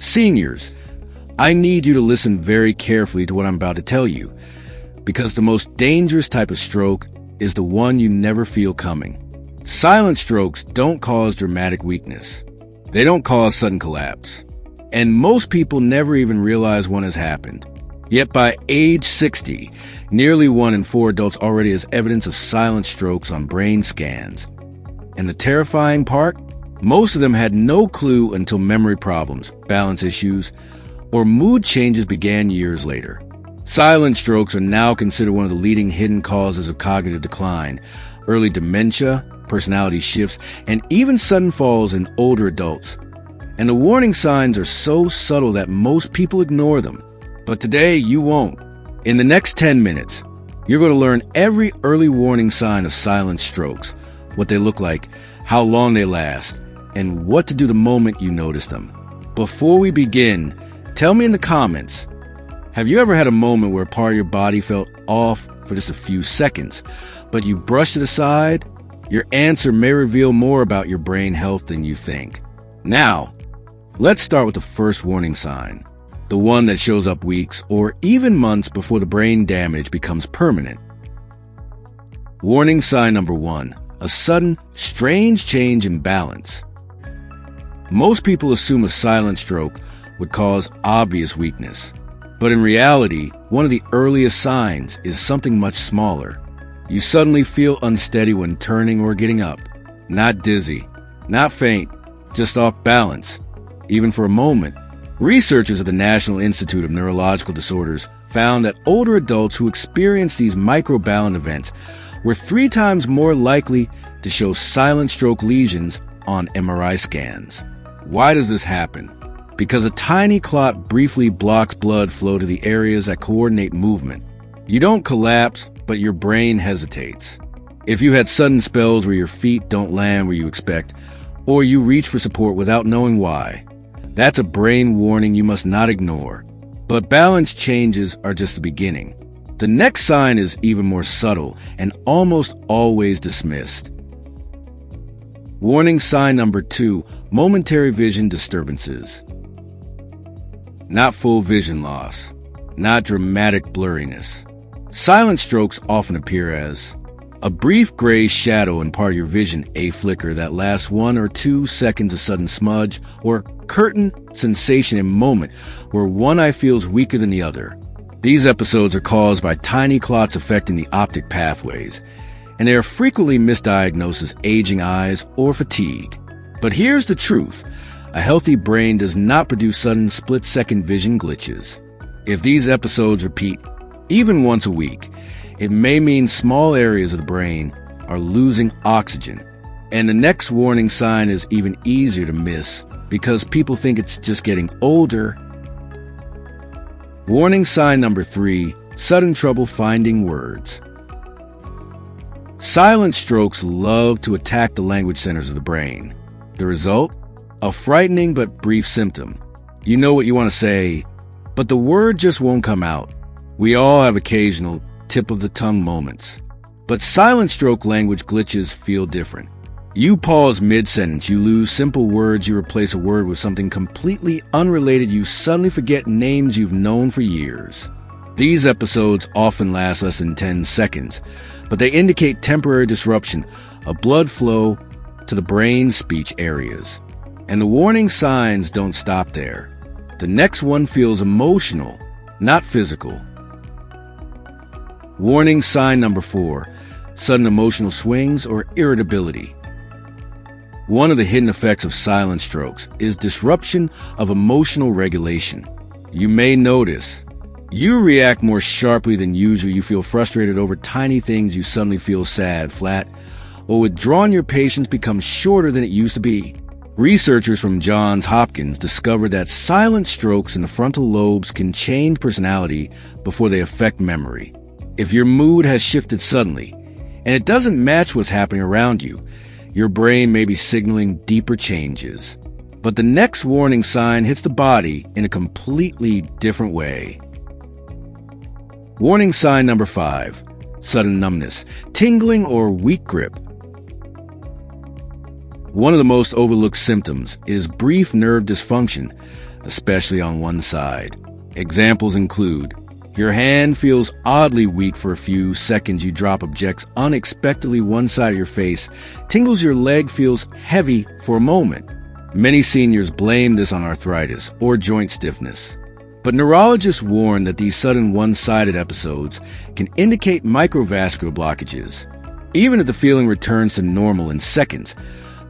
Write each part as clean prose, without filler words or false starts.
Seniors, I need you to listen very carefully to what I'm about to tell you, because the most dangerous type of stroke is the one you never feel coming. Silent strokes don't cause dramatic weakness. They don't cause sudden collapse. And most people never even realize one has happened. Yet by age 60, nearly 1 in 4 adults already has evidence of silent strokes on brain scans. And the terrifying part? Most of them had no clue until memory problems, balance issues, or mood changes began years later. Silent strokes are now considered one of the leading hidden causes of cognitive decline, early dementia, personality shifts, and even sudden falls in older adults. And the warning signs are so subtle that most people ignore them. But today, you won't. In the next 10 minutes, you're going to learn every early warning sign of silent strokes, what they look like, how long they last, and what to do the moment you notice them. Before we begin, tell me in the comments, have you ever had a moment where a part of your body felt off for just a few seconds, but you brushed it aside? Your answer may reveal more about your brain health than you think. Now, let's start with the first warning sign. The one that shows up weeks or even months before the brain damage becomes permanent. Warning sign number 1, a sudden, strange change in balance. Most people assume a silent stroke would cause obvious weakness. But in reality, one of the earliest signs is something much smaller. You suddenly feel unsteady when turning or getting up. Not dizzy, not faint, just off balance, even for a moment. Researchers at the National Institute of Neurological Disorders found that older adults who experienced these microbalance events were 3 times more likely to show silent stroke lesions on MRI scans. Why does this happen? Because a tiny clot briefly blocks blood flow to the areas that coordinate movement. You don't collapse, but your brain hesitates. If you had sudden spells where your feet don't land where you expect, or you reach for support without knowing why, that's a brain warning you must not ignore. But balance changes are just the beginning. The next sign is even more subtle and almost always dismissed. Warning sign number 2, momentary vision disturbances. Not full vision loss, not dramatic blurriness. Silent strokes often appear as a brief gray shadow in part of your vision, a flicker that lasts 1 or 2 seconds, a sudden smudge, or curtain sensation in moment where one eye feels weaker than the other. These episodes are caused by tiny clots affecting the optic pathways, and they are frequently misdiagnosed as aging eyes or fatigue. But here's the truth. A healthy brain does not produce sudden split-second vision glitches. If these episodes repeat even once a week, it may mean small areas of the brain are losing oxygen. And the next warning sign is even easier to miss because people think it's just getting older. Warning sign number 3, sudden trouble finding words. Silent strokes love to attack the language centers of the brain. The result? A frightening but brief symptom. You know what you want to say, but the word just won't come out. We all have occasional tip-of-the-tongue moments. But silent stroke language glitches feel different. You pause mid-sentence, you lose simple words, you replace a word with something completely unrelated, you suddenly forget names you've known for years. These episodes often last less than 10 seconds, but they indicate temporary disruption of blood flow to the brain's speech areas. And the warning signs don't stop there. The next one feels emotional, not physical. Warning sign number 4, sudden emotional swings or irritability. One of the hidden effects of silent strokes is disruption of emotional regulation. You may notice you react more sharply than usual. You feel frustrated over tiny things. You suddenly feel sad, flat, or withdrawn. Your patience becomes shorter than it used to be. Researchers from Johns Hopkins discovered that silent strokes in the frontal lobes can change personality before they affect memory. If your mood has shifted suddenly, and it doesn't match what's happening around you, your brain may be signaling deeper changes. But the next warning sign hits the body in a completely different way. Warning sign number 5, sudden numbness, tingling, or weak grip. One of the most overlooked symptoms is brief nerve dysfunction, especially on one side. Examples include: your hand feels oddly weak for a few seconds, you drop objects unexpectedly one side of your face, tingles, your leg feels heavy for a moment. Many seniors blame this on arthritis or joint stiffness. But neurologists warn that these sudden one-sided episodes can indicate microvascular blockages. Even if the feeling returns to normal in seconds,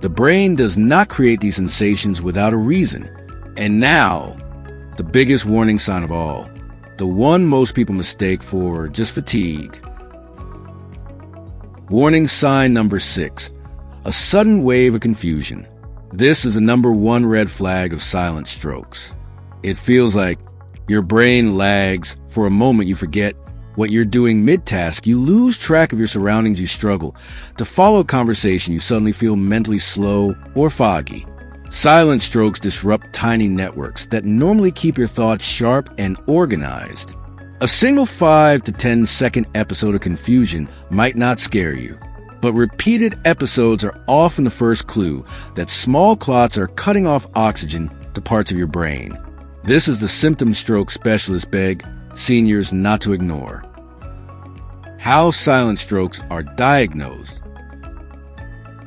the brain does not create these sensations without a reason. And now, the biggest warning sign of all, the one most people mistake for just fatigue. Warning sign number 6, a sudden wave of confusion. This is the number one red flag of silent strokes. It feels like your brain lags. For a moment, you forget what you're doing mid-task. You lose track of your surroundings. You struggle to follow a conversation. You suddenly feel mentally slow or foggy. Silent strokes disrupt tiny networks that normally keep your thoughts sharp and organized. A single 5 to 10 second episode of confusion might not scare you, but repeated episodes are often the first clue that small clots are cutting off oxygen to parts of your brain. This is the symptom stroke specialists beg seniors not to ignore. How silent strokes are diagnosed.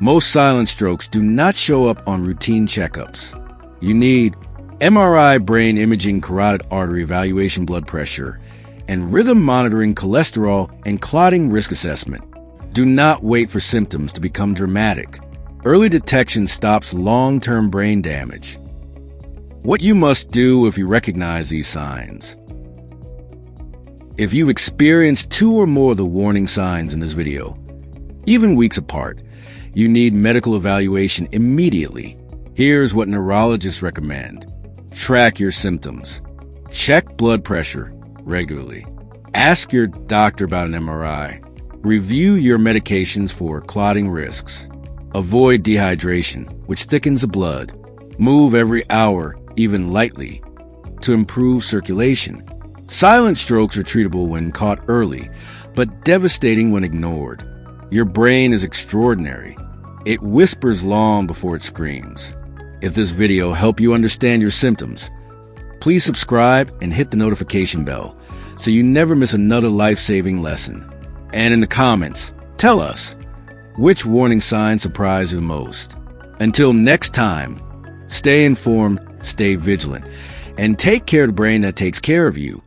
Most silent strokes do not show up on routine checkups. You need MRI, brain imaging, carotid artery evaluation, blood pressure, and rhythm monitoring, cholesterol, and clotting risk assessment. Do not wait for symptoms to become dramatic. Early detection stops long-term brain damage. What you must do if you recognize these signs. If you've experienced 2 or more of the warning signs in this video, even weeks apart, you need medical evaluation immediately. Here's what neurologists recommend. Track your symptoms. Check blood pressure regularly. Ask your doctor about an MRI. Review your medications for clotting risks. Avoid dehydration, which thickens the blood. Move every hour, even lightly, to improve circulation. Silent strokes are treatable when caught early, but devastating when ignored. Your brain is extraordinary. It whispers long before it screams. If this video helped you understand your symptoms, please subscribe and hit the notification bell so you never miss another life-saving lesson. And in the comments, tell us which warning sign surprised you the most. Until next time, stay informed, stay vigilant, and take care of the brain that takes care of you.